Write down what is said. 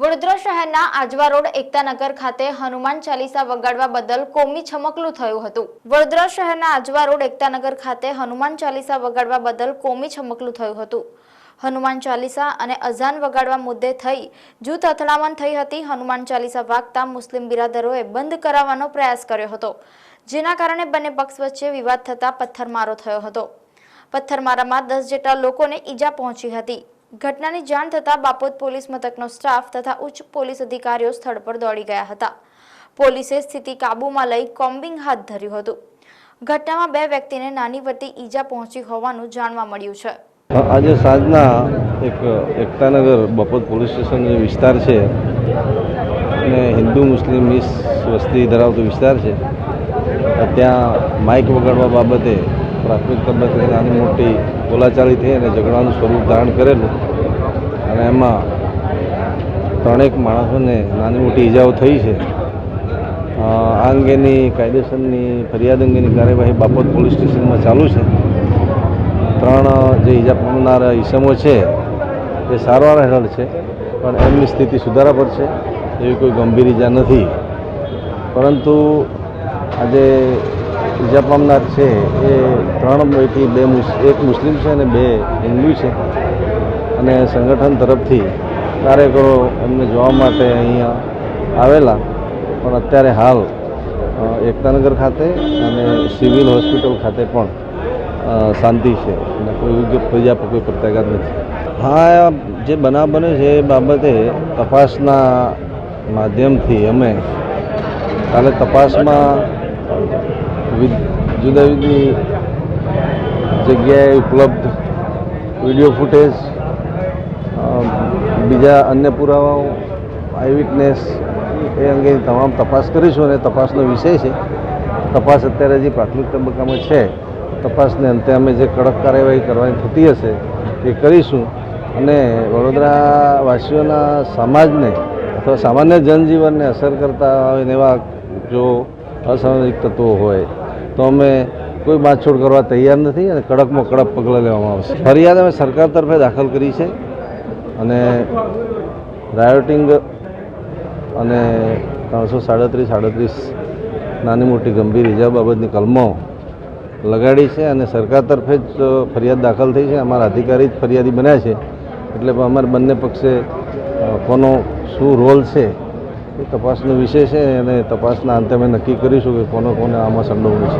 વડોદરા શહેરના આજવા રોડ એકતાનગર ખાતે હનુમાન ચાલીસા વગાડવા બદલ કોમી છમકલું થયું હતું। વડોદરા શહેરના આજવા રોડ એકતાનગર ખાતે હનુમાન ચાલીસા વગાડવા બદલ કોમી છમકલું થયું હતું। હનુમાન ચાલીસા અને અઝાન વગાડવા મુદ્દે થઈ જૂથ અથડામણ થઈ હતી। હનુમાન ચાલીસા વાગતા મુસ્લિમ બિરાદરોએ બંધ કરાવવાનો પ્રયાસ કર્યો હતો, જેના કારણે બંને પક્ષ વચ્ચે વિવાદ થતા પથ્થરમારો થયો હતો। પથ્થરમારામાં 10 જેટલા લોકોને ઈજા પહોંચી હતી। ઘટનાની જાણ થતાં બાપોદ પોલીસ મથકનો સ્ટાફ તથા ઉચ્ચ પોલીસ અધિકારીઓ સ્થળ પર દોડી ગયા હતા। પોલીસે સ્થિતિ કાબૂમાં લઈ કોમ્બિંગ હાથ ધર્યું હતું। ઘટનામાં 2 વ્યક્તિને નાની વટી ઈજા પહોંચી હોવાનું જાણવા મળ્યું છે। આજે સાંજના એકતાનગર બાપોદ પોલીસ સ્ટેશન જે વિસ્તાર છે અને હિન્દુ મુસ્લિમ મિક્સ વસ્તી ધરાવતો વિસ્તાર છે, ત્યાં માઇક વગાડવા બાબતે પ્રાથમિક તબક્કે નાની મોટી બોલાચાલી થઈ અને ઝઘડાનું સ્વરૂપ ધારણ કરેલું અને એમાં 3 માણસોને નાની મોટી ઈજાઓ થઈ છે। આ અંગેની કાયદેસરની ફરિયાદ અંગેની કાર્યવાહી બાપોદ પોલીસ સ્ટેશનમાં ચાલુ છે। 3 જે ઈજા પામનાર ઈસમો છે એ સારવાર હેઠળ છે, પણ એમની સ્થિતિ સુધારા પર છે, એવી કોઈ ગંભીર ઈજા નથી। પરંતુ આજે ઈજા પામનાર છે એ 3 પૈકી 1 મુસ્લિમ છે અને 2 હિન્દુ છે અને સંગઠન તરફથી કાર્યકરો એમને જોવા માટે અહીંયા આવેલા, પણ અત્યારે હાલ એકતાનગર ખાતે અને સિવિલ હોસ્પિટલ ખાતે પણ શાંતિ છે અને કોઈ પ્રત્યાઘાત નથી। હા, જે બનાવ બને છે એ બાબતે તપાસના માધ્યમથી અમે કાલે તપાસમાં જુદા જુદી જગ્યાએ ઉપલબ્ધ વિડીયો ફૂટેજ, બીજા અન્ય પુરાવાઓ, આઈ વિટનેસ એ અંગેની તમામ તપાસ કરીશું અને તપાસનો વિષય છે। તપાસ અત્યારે હજી પ્રાથમિક તબક્કામાં છે। તપાસને અંતે અમે જે કડક કાર્યવાહી કરવાની થતી હશે એ કરીશું અને વડોદરાવાસીઓના સમાજને અથવા સામાન્ય જનજીવનને અસર કરતા હોય એવા જો અસામાજિક તત્વો હોય તો અમે કોઈ બાંધછોડ કરવા તૈયાર નથી અને કડકમાં કડક પગલાં લેવામાં આવશે। ફરિયાદ અમે સરકાર તરફે દાખલ કરી છે અને રાયોટિંગ અને 337 નાની મોટી ગંભીર ઈજા બાબતની કલમો લગાડી છે અને સરકાર તરફે જ ફરિયાદ દાખલ થઈ છે। અમારા અધિકારી જ ફરિયાદી બન્યા છે, એટલે અમારે બંને પક્ષે કોનો શું રોલ છે એ તપાસનો વિષય છે અને તપાસના અંતે અમે નક્કી કરીશું કે કોને આમાં સંડોવણી છે।